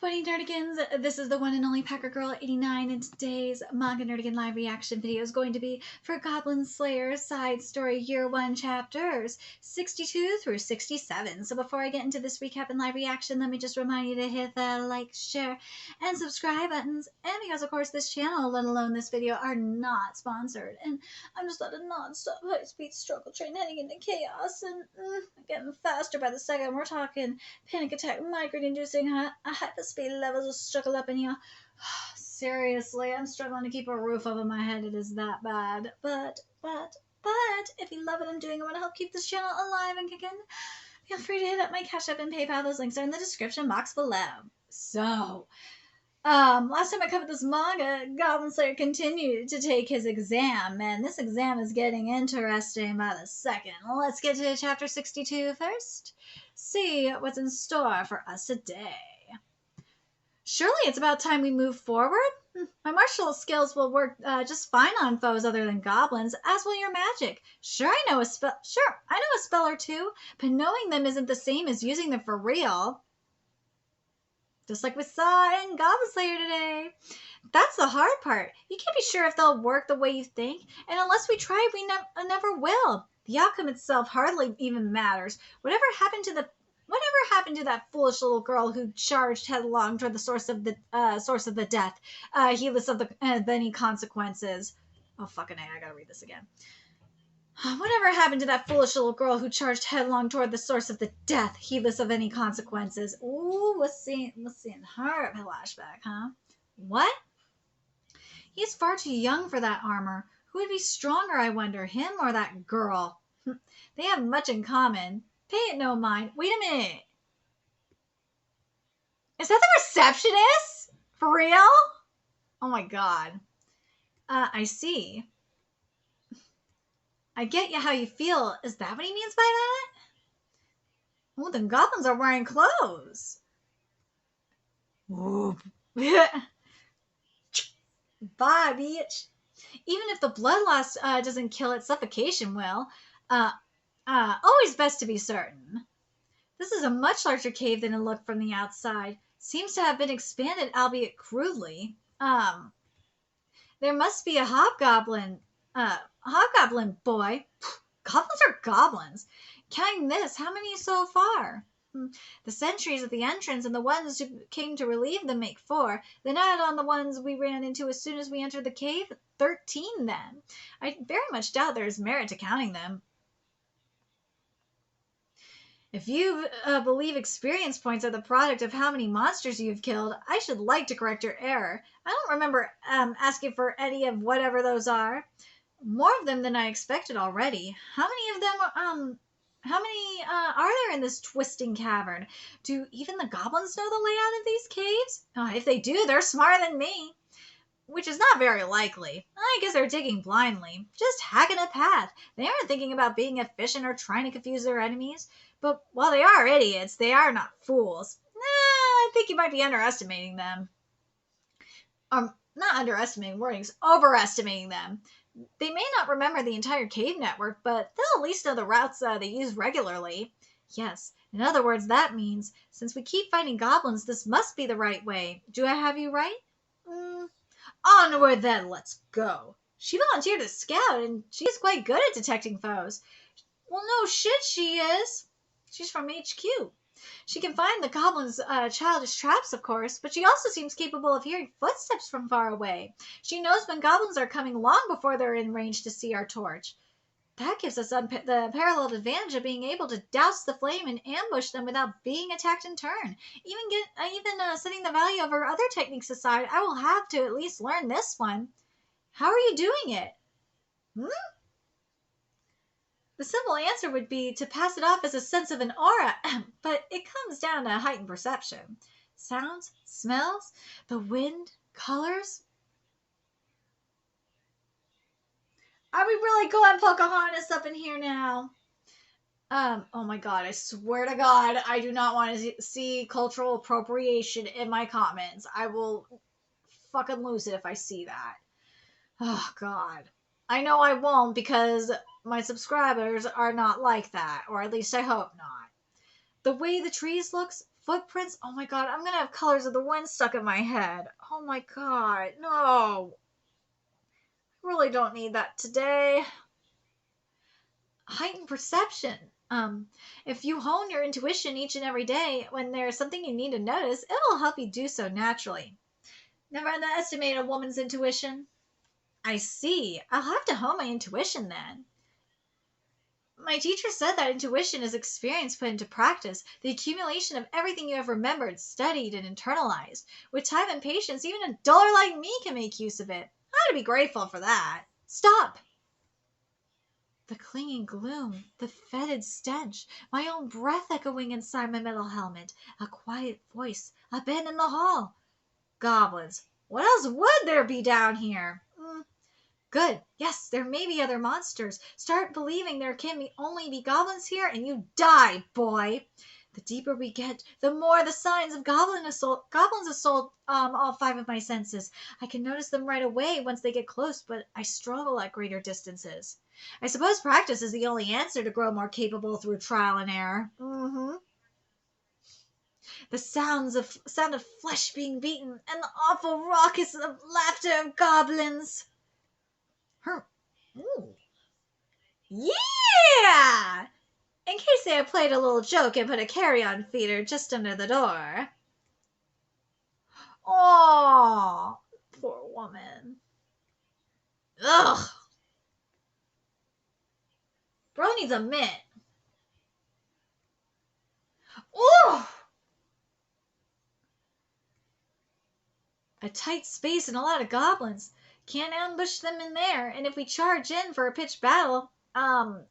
Buddy Nerdigans, this is the one and only Packer Girl 89, and today's Manga Nerdigan live reaction video is going to be for Goblin Slayer Side Story Year 1 chapters 62 through 67. So before I get into this recap and live reaction, let me just remind you to hit the like, share, and subscribe buttons. And because, of course, this channel, let alone this video, are not sponsored. And I'm just at a non-stop high-speed struggle train heading into chaos, and getting faster by the second. We're talking panic attack, migraine-inducing hyperspeed levels of struggle up in here. Seriously, I'm struggling to keep a roof over my head. It is that bad. But, if you love what I'm doing and want to help keep this channel alive and kicking, feel free to hit up my Cash App and PayPal. Those links are in the description box below. So, last time I covered this manga, Goblin Slayer continued to take his exam, and this exam is getting interesting by the second. Let's get to chapter 62 first. See what's in store for us today. Surely it's about time we move forward. My martial skills will work just fine on foes other than goblins, as will your magic. Sure, I know a spell or two, but knowing them isn't the same as using them for real. Just like we saw in Goblin Slayer today. That's the hard part. You can't be sure if they'll work the way you think, and unless we try, we never will. The outcome itself hardly even matters. Whatever happened to that foolish little girl who charged headlong toward the source of the death, heedless of any consequences? Oh, fucking A, I gotta read this again. Whatever happened to that foolish little girl who charged headlong toward the source of the death, heedless of any consequences? Ooh, let's see in her flashback, huh? What? He's far too young for that armor. Who would be stronger, I wonder, him or that girl? They have much in common. Pay it no mind. Wait a minute. Is that the receptionist? For real? Oh my god. I see. I get you how you feel. Is that what he means by that? Oh, the goblins are wearing clothes. Bye, bitch. Even if the blood loss doesn't kill it, suffocation will. Always best to be certain. This is a much larger cave than it looked from the outside. Seems to have been expanded, albeit crudely. There must be a hobgoblin boy. Goblins are goblins. Counting this, how many so far? The sentries at the entrance and the ones who came to relieve them make 4. Then add on the ones we ran into as soon as we entered the cave, 13 then. I very much doubt there is merit to counting them. If you believe experience points are the product of how many monsters you've killed, I should like to correct your error. I don't remember asking for any of whatever those are. More of them than I expected already. How many of them, are there in this twisting cavern? Do even the goblins know the layout of these caves? If they do, they're smarter than me. Which is not very likely. I guess they're digging blindly, just hacking a path. They aren't thinking about being efficient or trying to confuse their enemies. But while they are idiots, they are not fools. I think you might be underestimating them. Not underestimating warnings, overestimating them. They may not remember the entire cave network, but they'll at least know the routes they use regularly. Yes, in other words, that means, since we keep fighting goblins, this must be the right way. Do I have you right? Onward then, let's go. She volunteered to scout, and she's quite good at detecting foes. Well, no shit she is. She's from HQ. She can find the goblins' childish traps, of course, but she also seems capable of hearing footsteps from far away. She knows when goblins are coming long before they're in range to see our torch. That gives us the paralleled advantage of being able to douse the flame and ambush them without being attacked in turn. Even setting the value of her other techniques aside, I will have to at least learn this one. How are you doing it? The simple answer would be to pass it off as a sense of an aura, but it comes down to heightened perception. Sounds, smells, the wind, colors. Are we really going Pocahontas up in here now? Oh my god, I swear to God, I do not want to see cultural appropriation in my comments. I will fucking lose it if I see that. Oh god. I know I won't because my subscribers are not like that, or at least I hope not. The way the trees looks, Footprints? Oh my god, I'm gonna have colors of the wind stuck in my head. Oh my god, no. I really don't need that today. Heightened perception. If you hone your intuition each and every day when there's something you need to notice, it will help you do so naturally. Never underestimate a woman's intuition. I see. I'll have to hone my intuition then. My teacher said that intuition is experience put into practice, the accumulation of everything you have remembered, studied, and internalized. With time and patience, even a duller like me can make use of it. I ought to be grateful for that. Stop! The clinging gloom, the fetid stench, my own breath echoing inside my metal helmet, a quiet voice, a bed in the hall. Goblins. What else would there be down here? Good. Yes, there may be other monsters. Start believing there can only be goblins here, and you die, boy. The deeper we get, the more the signs of goblins assault all 5 of my senses. I can notice them right away once they get close, but I struggle at greater distances. I suppose practice is the only answer to grow more capable through trial and error. The sound of flesh being beaten, and the awful raucous of laughter of goblins. Ooh. Yeah! In case they had played a little joke and put a carry-on feeder just under the door. Oh, poor woman. Ugh. Bro needs a mitt. Ooh! A tight space and a lot of goblins. Can't ambush them in there, and if we charge in for a pitched battle, they'll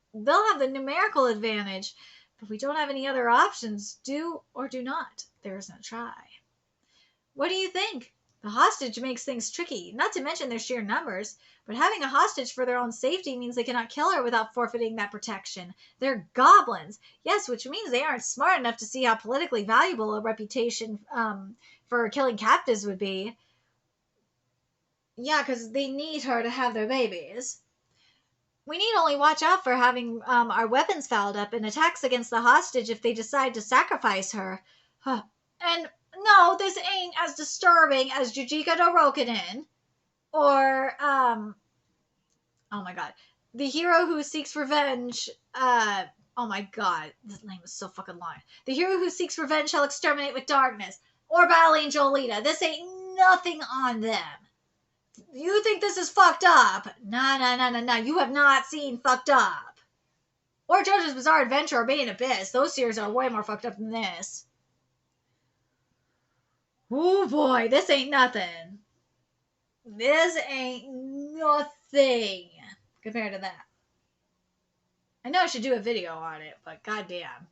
have the numerical advantage. But we don't have any other options. Do or do not. There is no try. What do you think? The hostage makes things tricky, not to mention their sheer numbers. But having a hostage for their own safety means they cannot kill her without forfeiting that protection. They're goblins. Yes, which means they aren't smart enough to see how politically valuable a reputation for killing captives would be. Yeah, because they need her to have their babies. We need only watch out for having our weapons fouled up in attacks against the hostage if they decide to sacrifice her. And no, this ain't as disturbing as Jujika no Rokunin. Or, oh my god. The hero who seeks revenge, oh my god. This name is so fucking long. The hero who seeks revenge shall exterminate with darkness. Or Battle Angel Alita. This ain't nothing on them. You think this is fucked up? Nah. You have not seen fucked up. Or JoJo's Bizarre Adventure or Made in Abyss. Those series are way more fucked up than this. Oh boy, this ain't nothing. This ain't nothing compared to that. I know I should do a video on it, but goddamn.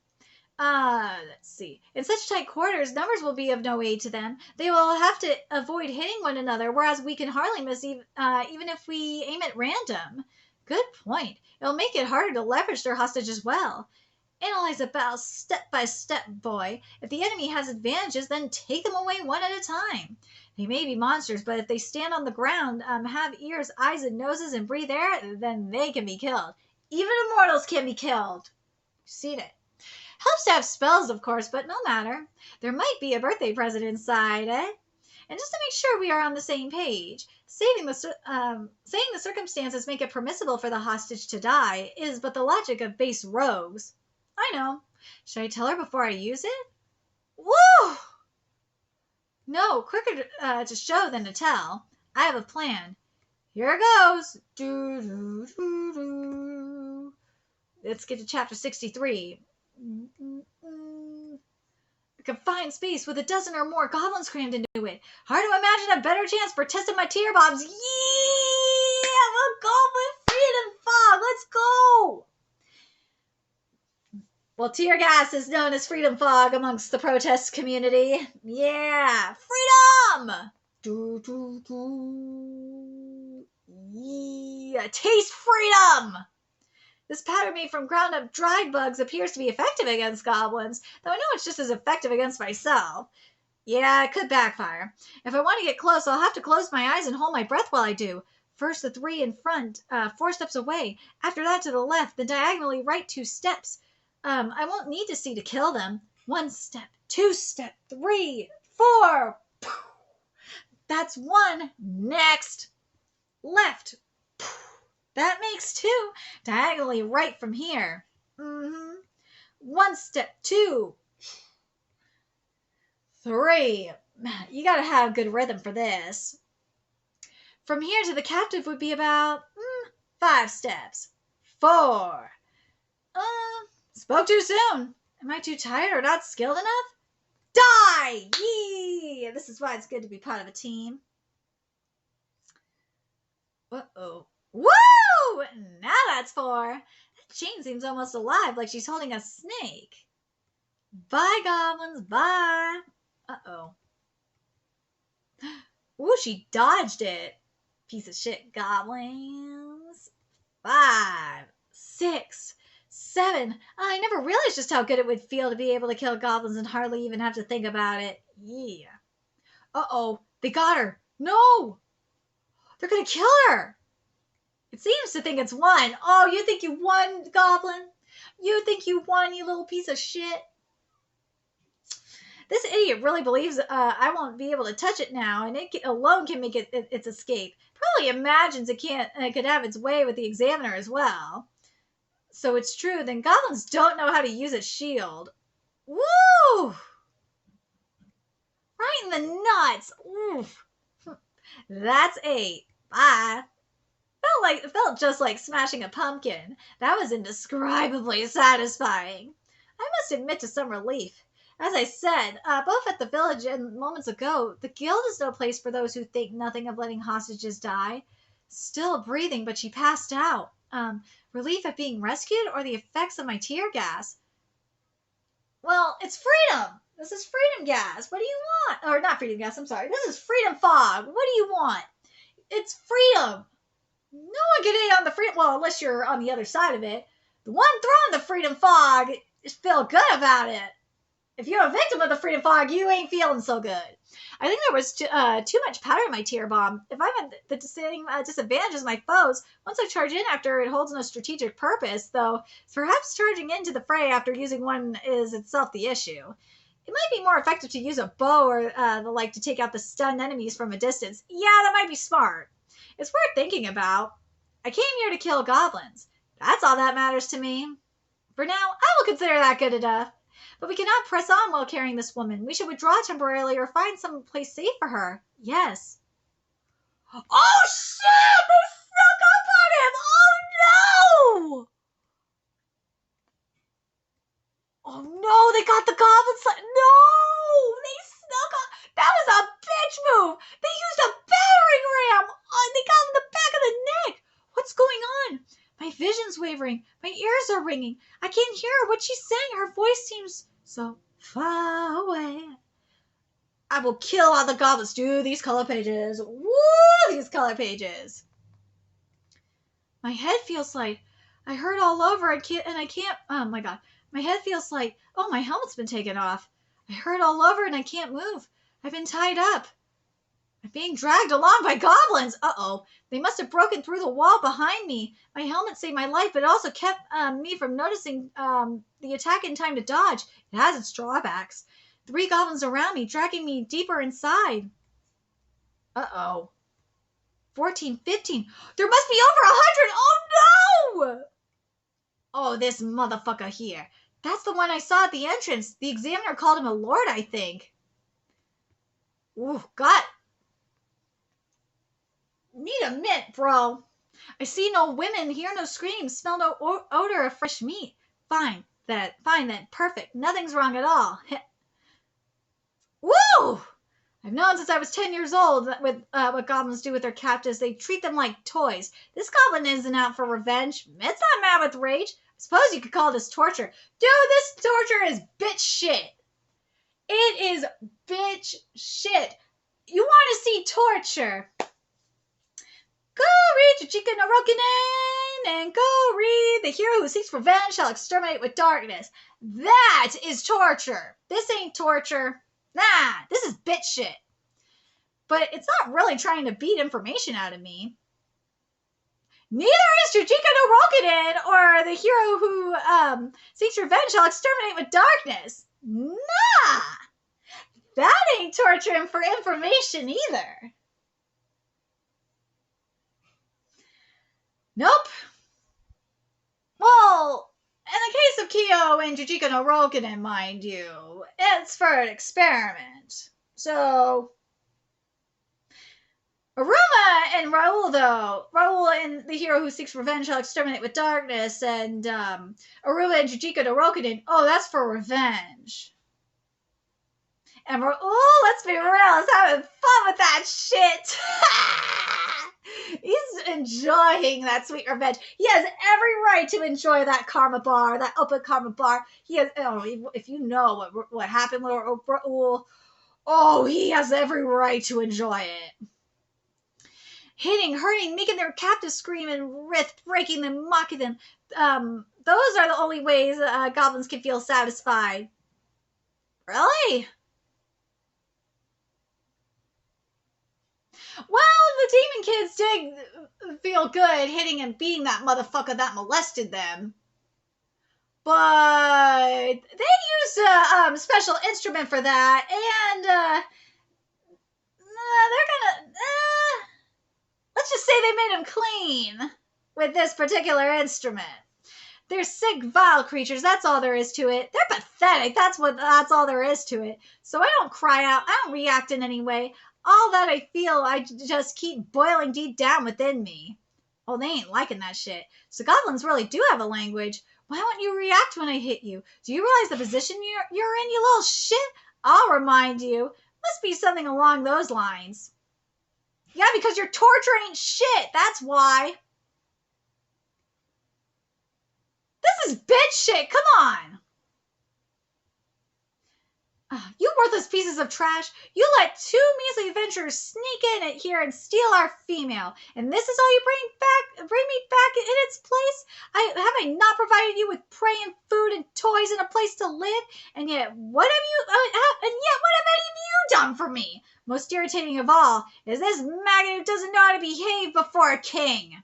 Let's see. In such tight quarters, numbers will be of no aid to them. They will have to avoid hitting one another, whereas we can hardly miss even if we aim at random. Good point. It'll make it harder to leverage their hostage as well. Analyze the battle step by step, boy. If the enemy has advantages, then take them away one at a time. They may be monsters, but if they stand on the ground, have ears, eyes, and noses, and breathe air, then they can be killed. Even immortals can be killed. Seen it. Helps to have spells, of course, but no matter. There might be a birthday present inside, eh? And just to make sure we are on the same page, saying the circumstances make it permissible for the hostage to die is but the logic of base rogues. I know. Should I tell her before I use it? Woo! No, quicker to show than to tell. I have a plan. Here goes. Let's get to chapter 63. A confined space with a dozen or more goblins crammed into it. Hard to imagine a better chance for testing my tear bombs. Yeah! We'll go with freedom fog. Let's go! Well, tear gas is known as freedom fog amongst the protest community. Yeah! Freedom! Yeah! Taste freedom! This powder made from ground-up dried bugs appears to be effective against goblins, though I know it's just as effective against myself. Yeah, it could backfire. If I want to get close, I'll have to close my eyes and hold my breath while I do. First the 3 in front, 4 steps away. After that to the left, then diagonally right 2 steps. I won't need to see to kill them. 1 step, 2 step, 3, 4. That's 1. Next. Left. That makes 2. Diagonally right from here. 1 step, 2, 3. You gotta have good rhythm for this. From here to the captive would be about 5 steps. 4. Spoke too soon. Am I too tired or not skilled enough? Die! Yee! This is why it's good to be part of a team. Uh-oh. Woo! Now that's 4. That chain seems almost alive, like she's holding a snake. Bye, goblins. Bye. Uh-oh. Ooh, she dodged it. Piece of shit, goblins. 5, 6, 7. I never realized just how good it would feel to be able to kill goblins and hardly even have to think about it. Yeah. Uh-oh. They got her. No! They're gonna kill her. It seems to think it's 1. Oh, you think you won, goblin? You think you won, you little piece of shit? This idiot really believes I won't be able to touch it now, and it alone can make its escape. Probably imagines it could have its way with the examiner as well. So it's true, then goblins don't know how to use a shield. Woo! Right in the nuts. Oof. That's 8. Bye. It felt just like smashing a pumpkin. That was indescribably satisfying. I must admit to some relief. As I said, both at the village and moments ago, the guild is no place for those who think nothing of letting hostages die. Still breathing, but she passed out. Relief at being rescued or the effects of my tear gas? Well, it's freedom. This is freedom gas. What do you want? Or not freedom gas, I'm sorry. This is freedom fog. What do you want? It's freedom. No one can hate on the freedom. Well, unless you're on the other side of it. The one throwing the freedom fog feel good about it. If you're a victim of the freedom fog, you ain't feeling so good. I think there was too much powder in my tear bomb. If I'm at the same disadvantage as my foes, once I charge in after, it holds no strategic purpose, though perhaps charging into the fray after using one is itself the issue. It might be more effective to use a bow or the like to take out the stunned enemies from a distance. Yeah, that might be smart. It's worth thinking about. I came here to kill goblins. That's all that matters to me. For now, I will consider that good enough. But we cannot press on while carrying this woman. We should withdraw temporarily or find some place safe for her. Yes. Oh, shit! They snuck up on him! Oh, no! Oh, no! They got the goblins! No! They snuck up! That was a bitch move! They used a battering ram! Oh, they got him in the back of the neck! What's going on? My vision's wavering. My ears are ringing. I can't hear her. What she's saying. Her voice seems so far away. I will kill all the goblins. Do these color pages. Woo! These color pages. My head feels light. I hurt all over. I can't. Oh my god. My head feels light. Oh, my helmet's been taken off. I hurt all over and I can't move. I've been tied up. I'm being dragged along by goblins. Uh-oh. They must have broken through the wall behind me. My helmet saved my life, but it also kept me from noticing the attack in time to dodge. It has its drawbacks. 3 goblins around me, dragging me deeper inside. Uh-oh. 14, 15. There must be over 100. Oh, no! Oh, this motherfucker here. That's the one I saw at the entrance. The examiner called him a lord, I think. Ooh, God. Need a mint, bro. I see no women, hear no screams, smell no odor of fresh meat. Fine, then. Perfect. Nothing's wrong at all. Woo! I've known since I was 10 years old with what goblins do with their captives. They treat them like toys. This goblin isn't out for revenge. It's not mad with rage. I suppose you could call this torture. Dude, this torture is bitch shit. It is bitch shit. You want to see torture? Go read Chichika no Rokinen and go read The Hero Who Seeks Revenge Shall Exterminate with Darkness. That is torture. This ain't torture. Nah, this is bitch shit. But it's not really trying to beat information out of me. Neither is Chichika no Rokinen or The Hero Who Seeks Revenge Shall Exterminate with Darkness. Nah! That ain't torturing for information either. Nope. Well, in the case of Kyo and Jujiko no Rokunen, mind you, it's for an experiment. So, Aruma and Raul, though. Raul and the hero who seeks revenge shall exterminate with darkness, and Aruma and Jujiko no Rokunen, oh, that's for revenge. And Raul, let's be real, is having fun with that shit. He's enjoying that sweet revenge. He has every right to enjoy that karma bar, that open karma bar. He has, if you know what happened with Raul, oh, he has every right to enjoy it. Hitting, hurting, making their captives scream and writhe, breaking them, mocking them. Those are the only ways goblins can feel satisfied. Really? Well, the demon kids did feel good hitting and beating that motherfucker that molested them. But they used a special instrument for that, and they're gonna... let's just say they made them clean with this particular instrument. They're sick, vile creatures. That's all there is to it. They're pathetic. That's all there is to it. So I don't cry out. I don't react in any way. All that I feel, I just keep boiling deep down within me. Oh, they ain't liking that shit. So goblins really do have a language. Why won't you react when I hit you? Do you realize the position you're in, you little shit? I'll remind you. Must be something along those lines. Yeah, because your torture ain't shit. That's why. This is bitch shit. Come on. You worthless pieces of trash. You let two measly adventurers sneak in here and steal our female. And this is all you bring me back in its place? Have I not provided you with prey and food and toys and a place to live? And yet, what have any of you done for me? Most irritating of all is this maggot who doesn't know how to behave before a king.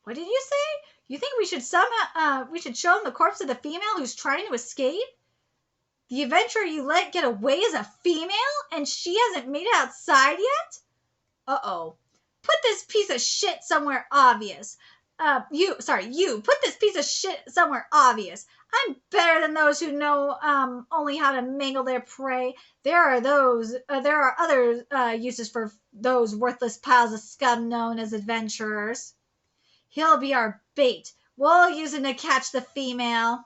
What did you say? You think we should show him the corpse of the female who's trying to escape? The adventurer you let get away is a female, and she hasn't made it outside yet? Uh-oh. Put this piece of shit somewhere obvious. You put this piece of shit somewhere obvious. I'm better than those who know only how to mangle their prey. There are other uses for those worthless piles of scum known as adventurers. He'll be our bait. We'll use him to catch the female.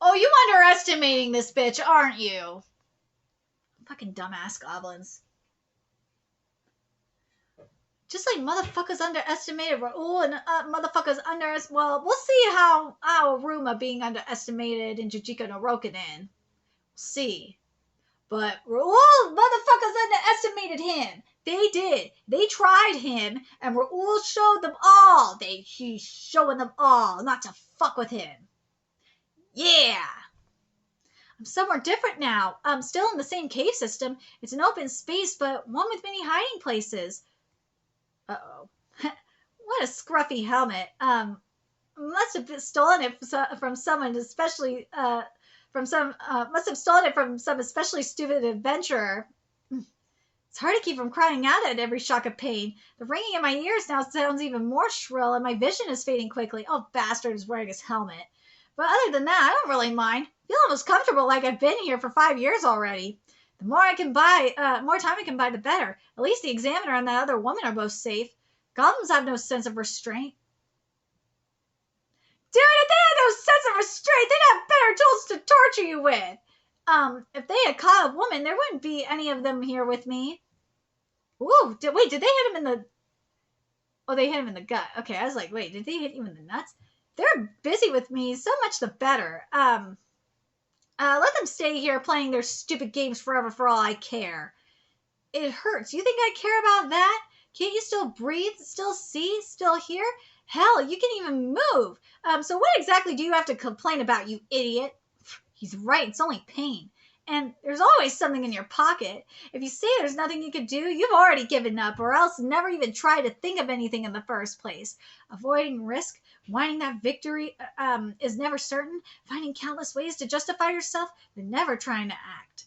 Oh, you underestimating this bitch, aren't you? Fucking dumbass goblins. Just like motherfuckers underestimated Raul and motherfuckers well, we'll see how Aruma being underestimated in Jujiko no Rokunen. We'll see. But Raul motherfuckers underestimated him. They did. They tried him, and Raul showed them all. He's showing them all not to fuck with him. Yeah. I'm somewhere different now. I'm still in the same cave system. It's an open space, but one with many hiding places. Uh-oh. What a scruffy helmet. Must have stolen it from someone, especially must have stolen it from some especially stupid adventurer. It's hard to keep from crying out at every shock of pain. The ringing in my ears now sounds even more shrill, and my vision is fading quickly. Oh, bastard is wearing his helmet. But other than that, I don't really mind. I feel almost comfortable like I've been here for 5 years already. The more time I can buy, the better. At least the examiner and that other woman are both safe. Goblins have no sense of restraint. Dude, if they had no sense of restraint, they'd have better tools to torture you with. If they had caught a woman, there wouldn't be any of them here with me. Ooh, did they hit him in the... Oh, they hit him in the gut. Okay, I was like, wait, did they hit you in the nuts? They're busy with me, so much the better. Let them stay here playing their stupid games forever for all I care. It hurts. You think I care about that? Can't you still breathe, still see, still hear? Hell, you can even move. So what exactly do you have to complain about, you idiot? He's right, it's only pain. And there's always something in your pocket. If you say there's nothing you could do, you've already given up, or else never even tried to think of anything in the first place. Avoiding risk? whining that victory is never certain, finding countless ways to justify yourself, but never trying to act.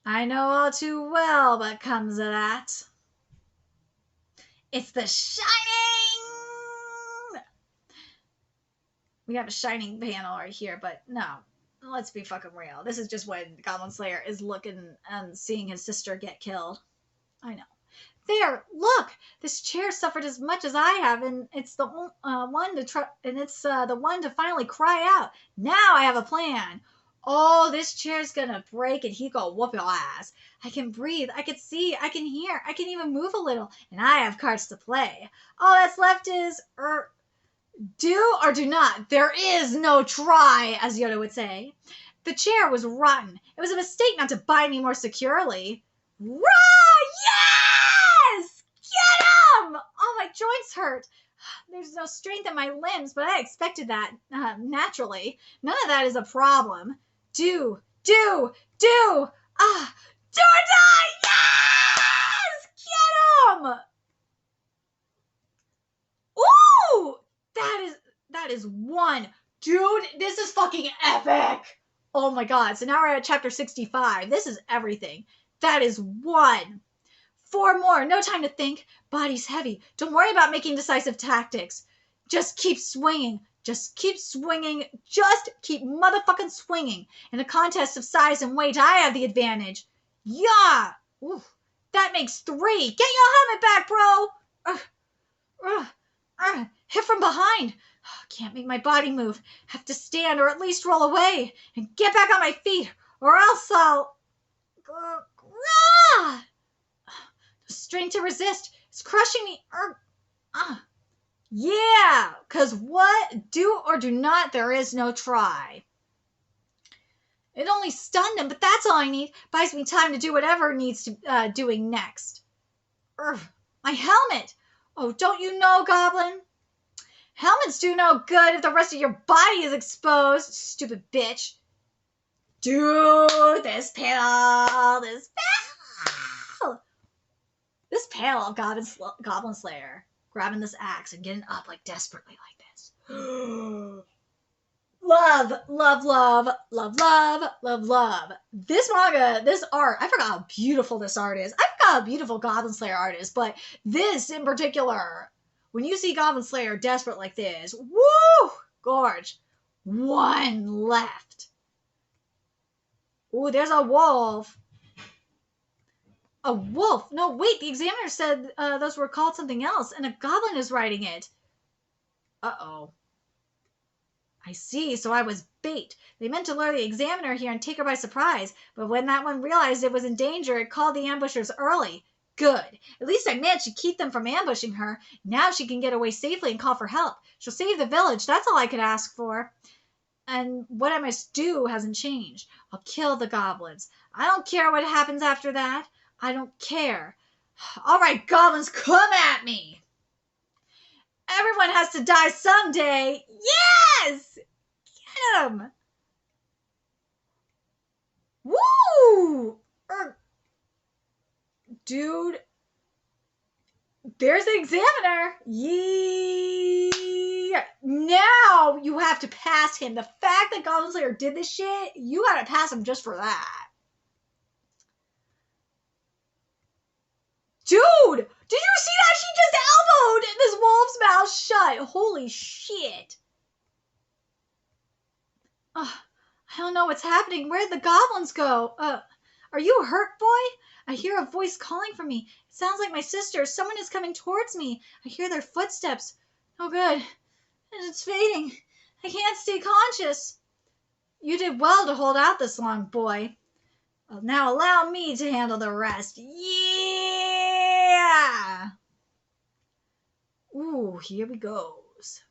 I know all too well what comes of that. It's The Shining! We have a Shining panel right here, but no. Let's be fucking real. This is just when Goblin Slayer is looking and seeing his sister get killed. I know. There, look! This chair suffered as much as I have, and it's the one to try, and it's the one to finally cry out. Now I have a plan. Oh, this chair's gonna break, and he gonna whoop your ass. I can breathe, I can see, I can hear, I can even move a little, and I have cards to play. All that's left is, do or do not. There is no try, as Yoda would say. The chair was rotten. It was a mistake not to bind me more securely. Rah! Yes! Get him! Oh, my joints hurt. There's no strength in my limbs, but I expected that naturally. None of that is a problem. Do or die! Yes! Get him! Ooh! That is one. Dude, this is fucking epic. Oh my god. So now we're at chapter 65. This is everything. That is one. 4 more. No time to think. Body's heavy. Don't worry about making decisive tactics. Just keep swinging. Just keep swinging. Just keep motherfucking swinging. In a contest of size and weight, I have the advantage. Yeah. Ooh, that makes 3. Get your helmet back, bro. Hit from behind. Can't make my body move. Have to stand or at least roll away and get back on my feet, or else I'll... The strength to resist is crushing me. Yeah, because what? Do or do not, there is no try. It only stunned him, but that's all I need. Buys me time to do whatever needs to doing next. My helmet. Oh, don't you know, Goblin? Helmets do no good if the rest of your body is exposed. Stupid bitch. Dude, this panel of Goblin Slayer grabbing this axe and getting up like desperately like this. Love. This manga, this art, I forgot how beautiful this art is. I forgot how beautiful Goblin Slayer art is, but this in particular, when you see Goblin Slayer desperate like this, woo, gorge. 1 left. Ooh, there's a wolf. A wolf? No, wait, the examiner said those were called something else, and a goblin is writing it. Uh-oh. I see, so I was bait. They meant to lure the examiner here and take her by surprise, but when that one realized it was in danger, it called the ambushers early. Good. At least I managed to keep them from ambushing her. Now she can get away safely and call for help. She'll save the village. That's all I could ask for. And what I must do hasn't changed. I'll kill the goblins. I don't care what happens after that. I don't care. All right, goblins, come at me. Everyone has to die someday. Yes! Get him. Woo! Dude. There's the examiner. Yeah. Now you have to pass him. The fact that Goblin Slayer did this shit, you gotta pass him just for that. Dude! Did you see that? She just elbowed this wolf's mouth shut. Holy shit. I don't know what's happening. Where'd the goblins go? Are you hurt, boy? I hear a voice calling for me. It sounds like my sister. Someone is coming towards me. I hear their footsteps. Oh, good. It's fading. I can't stay conscious. You did well to hold out this long, boy. Well, now allow me to handle the rest. Yeah! Ooh, here we goes.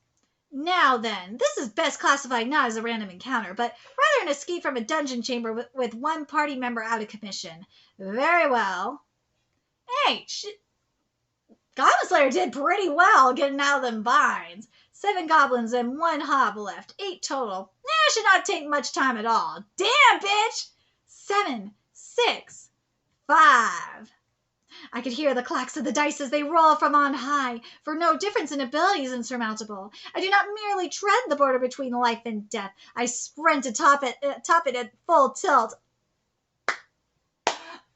Now then, this is best classified not as a random encounter, but rather an escape from a dungeon chamber with one party member out of commission. Very well. Hey, Goblin Slayer did pretty well getting out of them binds. 7 goblins and 1 hob left. 8 total. Should not take much time at all. Damn, bitch! 7, 6, 5. I could hear the clacks of the dice as they roll from on high, for no difference in ability is insurmountable. I do not merely tread the border between life and death. I sprint to top it at full tilt.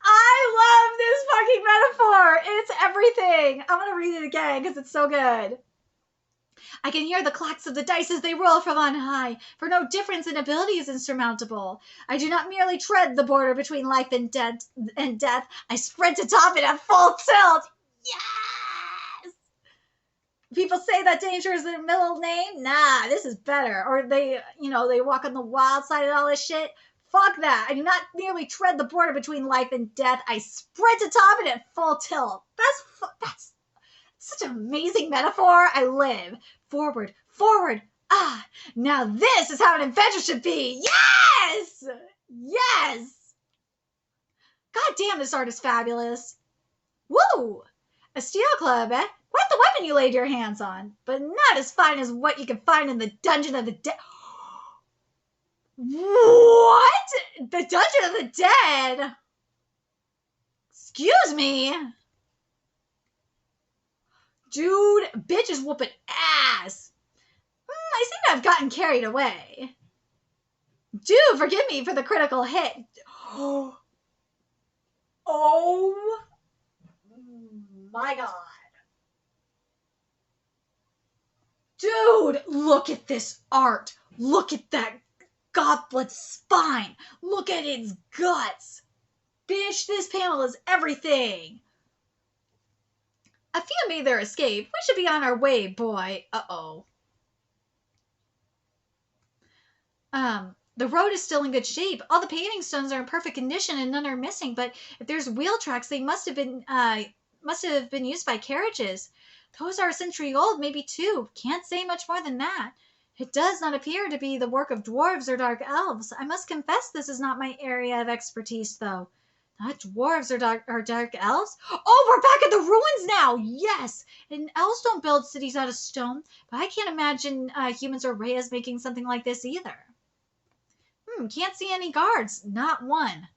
I love this fucking metaphor. It's everything. I'm going to read it again because it's so good. I can hear the clacks of the dice as they roll from on high, for no difference in ability is insurmountable. I do not merely tread the border between life and death. I sprint to top it at full tilt. Yes! People say that danger is their middle name. Nah, this is better. Or they walk on the wild side and all this shit. Fuck that. I do not merely tread the border between life and death. I sprint to top it at full tilt. That's such an amazing metaphor. I live. Forward. Ah, now this is how an adventure should be. Yes! Yes! God damn, this art is fabulous. Woo! A steel club, eh? Quite the weapon you laid your hands on, but not as fine as what you can find in the Dungeon of the Dead. What? The Dungeon of the Dead? Excuse me? Dude, bitch is whooping ass. I seem to have gotten carried away. Do forgive me for the critical hit. Oh my god. Dude, look at this art. Look at that goblet's spine. Look at its guts. Bitch, this panel is everything. A few made their escape. We should be on our way, boy. Uh-oh. The road is still in good shape. All the paving stones are in perfect condition and none are missing, but if there's wheel tracks, they must have been used by carriages. Those are a century old, maybe two. Can't say much more than that. It does not appear to be the work of dwarves or dark elves. I must confess this is not my area of expertise, though. Not dwarves or dark elves? Oh, we're back at the ruins now! Yes! And elves don't build cities out of stone, but I can't imagine humans or Reyes making something like this either. Can't see any guards. Not one.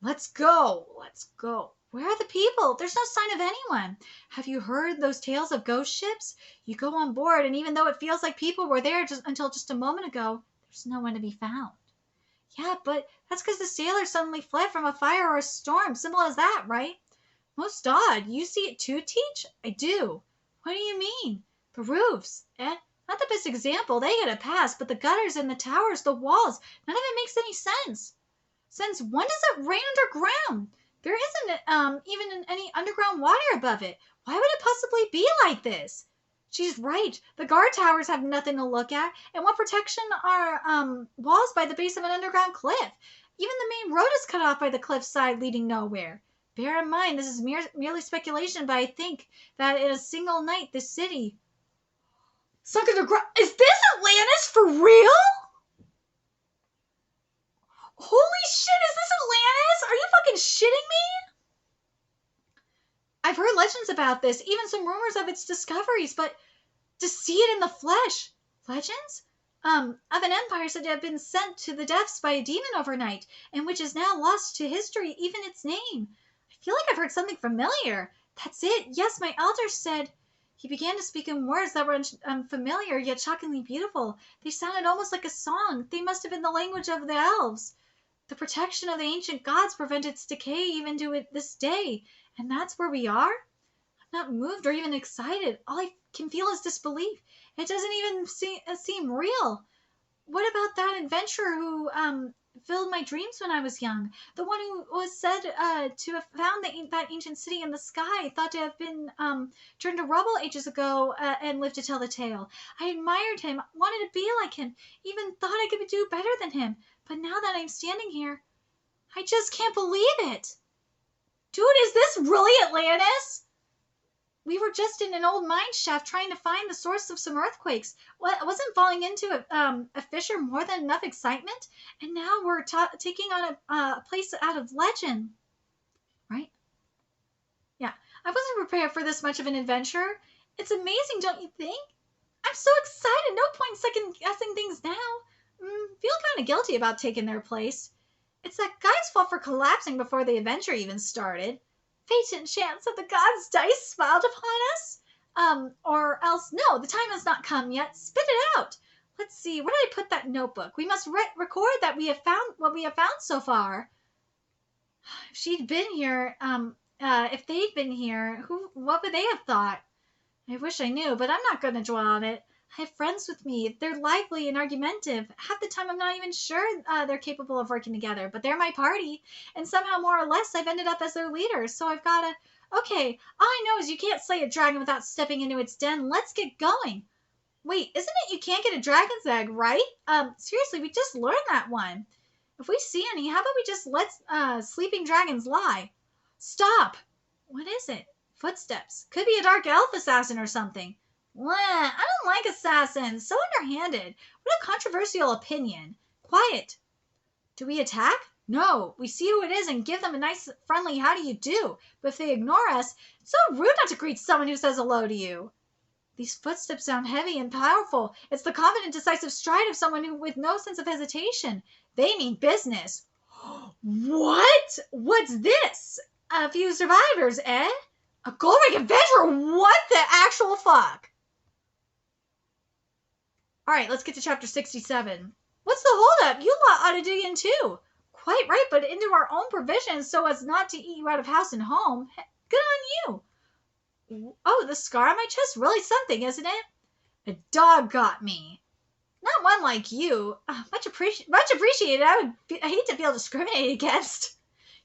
Let's go. Where are the people? There's no sign of anyone. Have you heard those tales of ghost ships? You go on board, and even though it feels like people were there until just a moment ago, there's no one to be found. Yeah, but that's because the sailors suddenly fled from a fire or a storm. Simple as that, right? Most odd. You see it too, Teach? I do. What do you mean? The roofs. Not the best example. They get a pass, but the gutters and the towers, the walls, none of it makes any sense. Since when does it rain underground? There isn't even any underground water above it. Why would it possibly be like this? She's right. The guard towers have nothing to look at. And what protection are walls by the base of an underground cliff? Even the main road is cut off by the cliffside leading nowhere. Bear in mind, this is merely speculation, but I think that in a single night, the city... Sunk underground. Is this Atlantis for real? Holy shit, is this Atlantis? Are you fucking shitting me? I've heard legends about this, even some rumors of its discoveries, but to see it in the flesh. Legends? Of an empire said to have been sent to the depths by a demon overnight, and which is now lost to history, even its name. I feel like I've heard something familiar. That's it. Yes, my elders said... He began to speak in words that were unfamiliar, yet shockingly beautiful. They sounded almost like a song. They must have been the language of the elves. The protection of the ancient gods prevented its decay even to this day. And that's where we are? I'm not moved or even excited. All I can feel is disbelief. It doesn't even seem real. What about that adventurer who filled my dreams when I was young? The one who was said to have found that ancient city in the sky, thought to have been turned to rubble ages ago and lived to tell the tale. I admired him, wanted to be like him, even thought I could do better than him. But now that I'm standing here, I just can't believe it. Dude, is this really Atlantis? We were just in an old mine shaft trying to find the source of some earthquakes. Wasn't falling into a fissure more than enough excitement? And now we're taking on a place out of legend. Right? Yeah. I wasn't prepared for this much of an adventure. It's amazing, don't you think? I'm so excited. No point second guessing things now. Feel kind of guilty about taking their place. It's that guy's fault for collapsing before the adventure even started. fate and chance of the gods' dice smiled upon us? Or else, no, the time has not come yet. Spit it out. Let's see, where did I put that notebook? We must record that we have found what we have found so far. If she'd been here, if they'd been here, what would they have thought? I wish I knew, but I'm not going to dwell on it. I have friends with me. They're lively and argumentative. Half the time I'm not even sure they're capable of working together, but they're my party, and somehow more or less I've ended up as their leader, so I've got to... Okay, all I know is you can't slay a dragon without stepping into its den. Let's get going. Wait, isn't it you can't get a dragon's egg, right? Seriously, we just learned that one. If we see any, how about we just let sleeping dragons lie? Stop! What is it? Footsteps. Could be a dark elf assassin or something. Well, I don't like assassins. So underhanded. What a controversial opinion. Quiet. Do we attack? No. We see who it is and give them a nice, friendly how do you do. But if they ignore us, it's so rude not to greet someone who says hello to you. These footsteps sound heavy and powerful. It's the confident, decisive stride of someone who with no sense of hesitation. They mean business. What? What's this? A few survivors, eh? A Goblin adventure? What the actual fuck? Alright, let's get to chapter 67. What's the holdup? You lot ought to dig in too. Quite right, but into our own provisions so as not to eat you out of house and home. Good on you. Oh, the scar on my chest? Really something, isn't it? A dog got me. Not one like you. Much appreciated. I hate to feel discriminated against.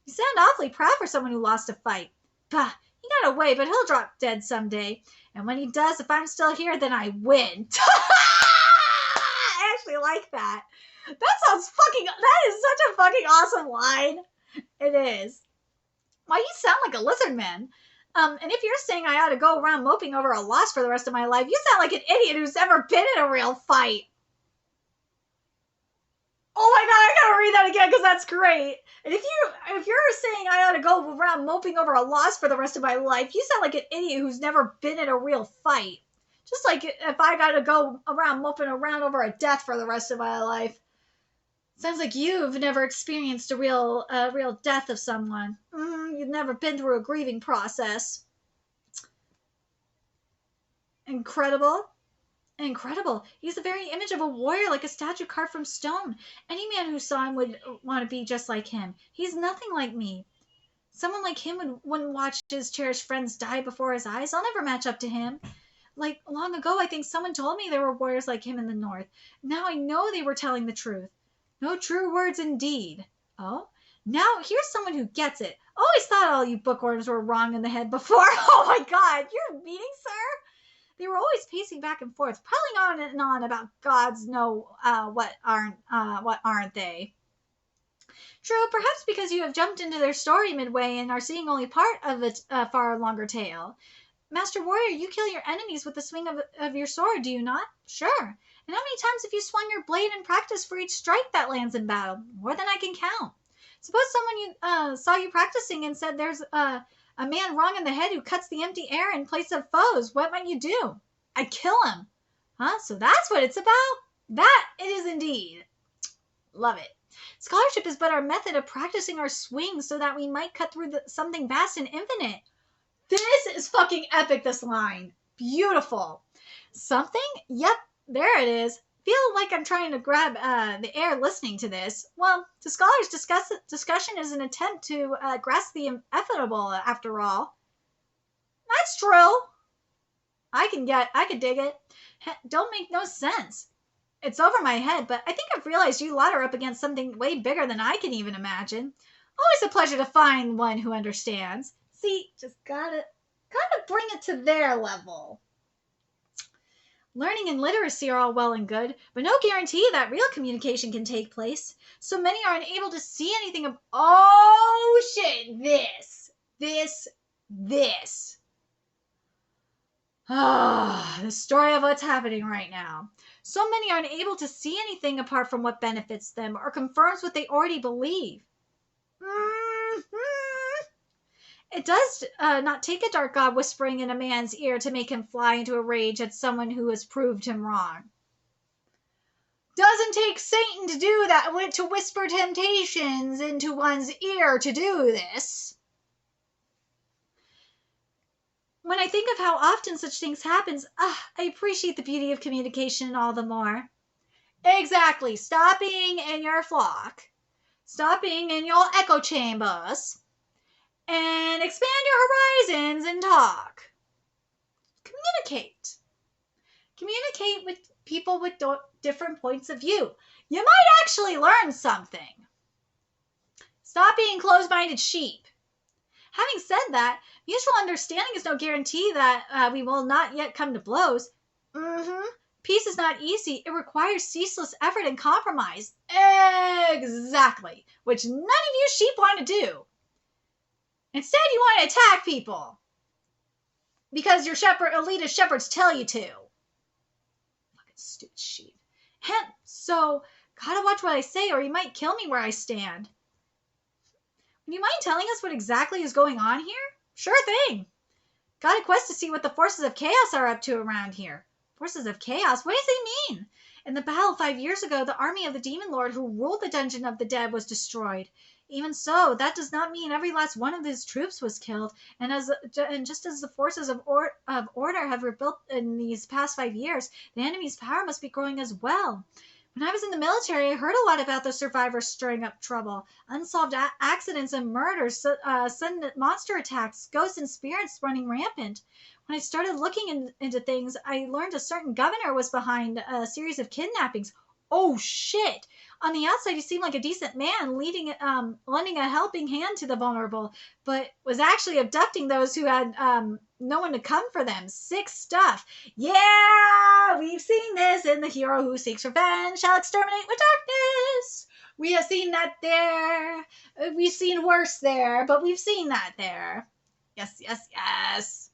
You sound awfully proud for someone who lost a fight. Bah, he got away, but he'll drop dead someday. And when he does, if I'm still here, then I win. I actually like that. That is such a fucking awesome line. It is. Why, you sound like a lizard man. And if you're saying I ought to go around moping over a loss for the rest of my life, you sound like an idiot who's ever been in a real fight. Oh my god, I gotta read that again because that's great. And if you're saying I ought to go around moping over a loss for the rest of my life, you sound like an idiot who's never been in a real fight. Just like if I gotta go around moping around over a death for the rest of my life. Sounds like you've never experienced a real death of someone. You've never been through a grieving process. Incredible. He's the very image of a warrior, like a statue carved from stone. Any man who saw him would want to be just like him. He's nothing like me. Someone like him wouldn't watch his cherished friends die before his eyes. I'll never match up to him. Like, long ago, I think someone told me there were warriors like him in the north. Now I know they were telling the truth. No true words indeed. Oh? Now here's someone who gets it. Always thought all you bookworms were wrong in the head before. Oh my god, you're meaning, sir? They were always pacing back and forth, prattling on and on about gods know what aren't they. True, perhaps because you have jumped into their story midway and are seeing only part of its far longer tale. Master Warrior, you kill your enemies with the swing of your sword, do you not? Sure. And how many times have you swung your blade in practice for each strike that lands in battle? More than I can count. Suppose someone saw you practicing and said there's a man wrong in the head who cuts the empty air in place of foes. What might you do? I'd kill him. Huh? So that's what it's about? That it is indeed. Love it. Scholarship is but our method of practicing our swings so that we might cut through something vast and infinite. This is fucking epic, this line. Beautiful. Something? Yep, there it is. Feel like I'm trying to grab the air listening to this. Well, to scholars, discussion is an attempt to grasp the inevitable, after all. That's true. I could dig it. Don't make no sense. It's over my head, but I think I've realized you lot are up against something way bigger than I can even imagine. Always a pleasure to find one who understands. See, just gotta bring it to their level. Learning and literacy are all well and good, but no guarantee that real communication can take place. So many are unable to see anything of... Oh, shit, this. The story of what's happening right now. So many are unable to see anything apart from what benefits them or confirms what they already believe. It does not take a dark god whispering in a man's ear to make him fly into a rage at someone who has proved him wrong. Doesn't take Satan to do that, to whisper temptations into one's ear to do this. when I think of how often such things happen, I appreciate the beauty of communication all the more. Exactly. Stop being in your flock. Stop being in your echo chambers. And expand your horizons and talk. Communicate. Communicate with people with different points of view. You might actually learn something. Stop being closed-minded sheep. Having said that, mutual understanding is no guarantee that we will not yet come to blows. Peace is not easy. It requires ceaseless effort and compromise. Exactly. Which none of you sheep want to do. Instead, you want to attack people. Because your elitist shepherds tell you to. Fucking stupid sheep. So, gotta watch what I say or you might kill me where I stand. Would you mind telling us what exactly is going on here? Sure thing. Got a quest to see what the forces of chaos are up to around here. Forces of chaos? What does he mean? In the battle 5 years ago, the army of the demon lord who ruled the dungeon of the dead was destroyed. Even so, that does not mean every last one of his troops was killed. And just as the forces of order have rebuilt in these past 5 years, the enemy's power must be growing as well. When I was in the military, I heard a lot about the survivors stirring up trouble. Unsolved accidents and murders, sudden monster attacks, ghosts and spirits running rampant. When I started looking into things, I learned a certain governor was behind a series of kidnappings. Oh, shit! On the outside, he seemed like a decent man, lending a helping hand to the vulnerable, but was actually abducting those who had no one to come for them. Sick stuff. Yeah, we've seen this in The Hero Who Seeks Revenge Shall Exterminate with Darkness. We have seen that there. We've seen worse there, but we've seen that there. Yes, yes, yes.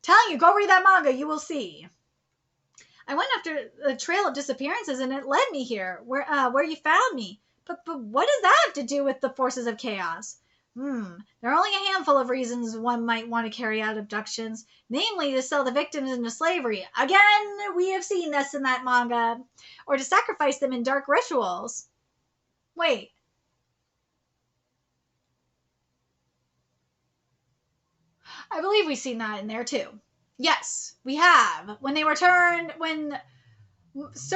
Telling you, go read that manga. You will see. I went after the trail of disappearances, and it led me here, where you found me. But what does that have to do with the forces of chaos? There are only a handful of reasons one might want to carry out abductions, namely to sell the victims into slavery. Again, we have seen this in that manga. Or to sacrifice them in dark rituals. Wait. I believe we've seen that in there too. Yes, we have. When they returned, when rules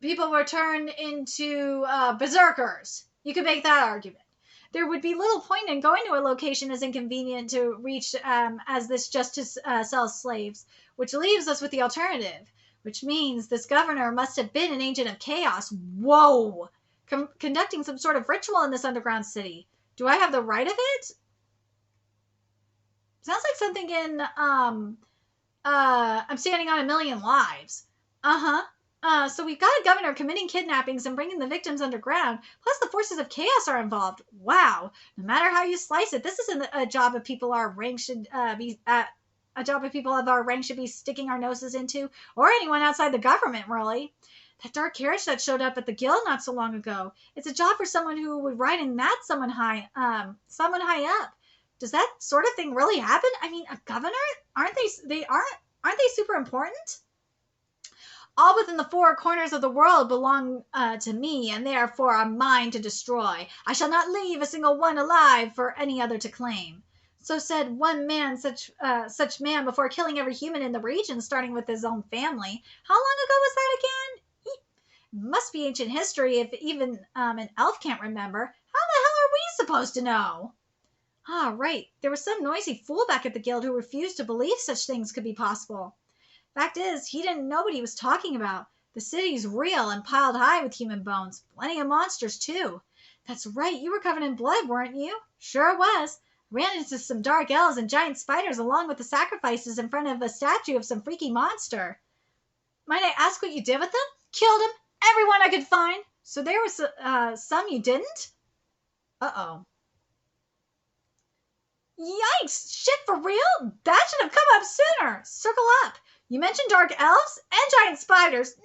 people were turned into berserkers. You could make that argument. There would be little point in going to a location as inconvenient to reach as this just to sell slaves, which leaves us with the alternative, which means this governor must have been an agent of chaos. Whoa! Conducting some sort of ritual in this underground city. Do I have the right of it? Sounds like something in I'm Standing on a Million Lives. So we've got a governor committing kidnappings and bringing the victims underground, plus the forces of chaos are involved. Wow. No matter how you slice it, this isn't a job of people our rank should be a job of people of our rank should be sticking our noses into, or anyone outside the government, really. That dark carriage that showed up at the guild not so long ago. It's a job for someone who would ride in that someone high up. Does that sort of thing really happen? I mean, a governor? Aren't they super important? All within the four corners of the world belong to me, and therefore are mine to destroy. I shall not leave a single one alive for any other to claim. So said one man, such man, before killing every human in the region, starting with his own family. How long ago was that again? Must be ancient history if even an elf can't remember. How the hell are we supposed to know? Ah, right. There was some noisy fool back at the guild who refused to believe such things could be possible. Fact is, he didn't know what he was talking about. The city's real and piled high with human bones. Plenty of monsters, too. That's right. You were covered in blood, weren't you? Sure was. Ran into some dark elves and giant spiders along with the sacrifices in front of a statue of some freaky monster. Might I ask what you did with them? Killed them. Everyone I could find. So there was some you didn't? Uh-oh. Yikes! Shit, for real? That should have come up sooner. Circle up. You mentioned dark elves and giant spiders.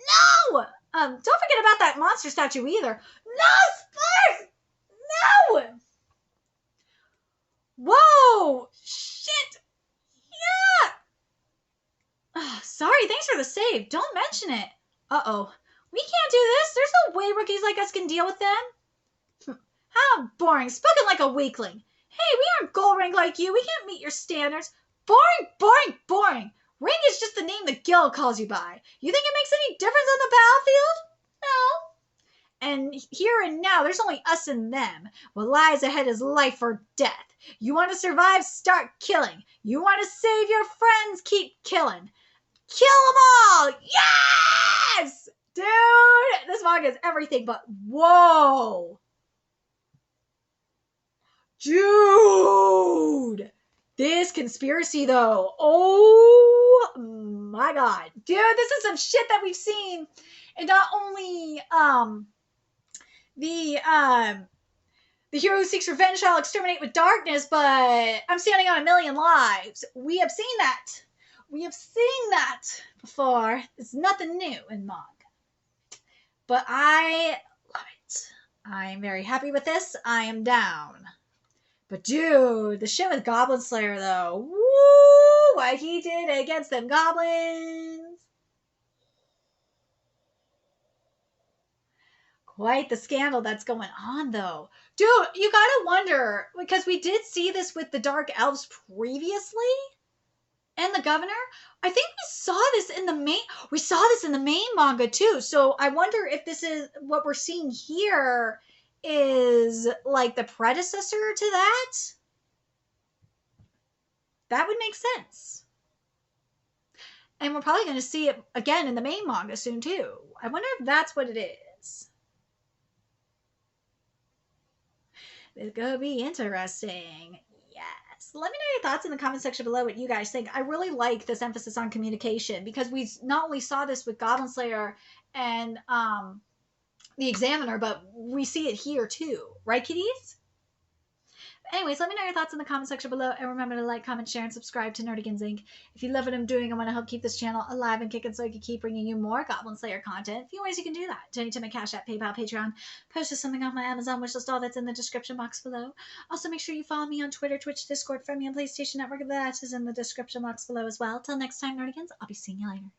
No! Don't forget about that monster statue either. No, spiders! No! Whoa! Shit! Yeah! Sorry, thanks for the save. Don't mention it. Uh-oh. We can't do this. There's no way rookies like us can deal with them. How boring. Spoken like a weakling. Hey, we aren't gold rank like you. We can't meet your standards. Boring, boring, boring. Rank is just the name the guild calls you by. You think it makes any difference on the battlefield? No. And here and now, there's only us and them. What lies ahead is life or death. You want to survive? Start killing. You want to save your friends? Keep killing. Kill them all! Yes! Dude, this manga is everything but whoa. Dude! This conspiracy, though. Oh my god. Dude, this is some shit that we've seen. And not only the hero who seeks revenge shall exterminate with darkness, but I'm standing on 1,000,000 lives. We have seen that. We have seen that before. It's nothing new in manga. But I love it. I'm very happy with this. I am down. But dude, the shit with Goblin Slayer though. Woo! What he did against them goblins. Quite the scandal that's going on though. Dude, you gotta wonder, because we did see this with the Dark Elves previously. And the governor, I think we saw this in the main manga too. So I wonder if this is what we're seeing here is like the predecessor to that. That would make sense. And we're probably going to see it again in the main manga soon too. I wonder if that's what it is. It's going to be interesting. Yes. Let me know your thoughts in the comment section below what you guys think. I really like this emphasis on communication because we not only saw this with Goblin Slayer and the Examiner, but we see it here too. Right, kitties? Anyways, let me know your thoughts in the comment section below. And remember to like, comment, share, and subscribe to Nerdigans Inc. If you love what I'm doing, I want to help keep this channel alive and kicking so I can keep bringing you more Goblin Slayer content. A few ways you can do that. Donate to my Cash App, PayPal, Patreon. Post something off my Amazon wishlist. All that's in the description box below. Also, make sure you follow me on Twitter, Twitch, Discord, Friend Me, and PlayStation Network. That is in the description box below as well. Till next time, Nerdigans, I'll be seeing you later.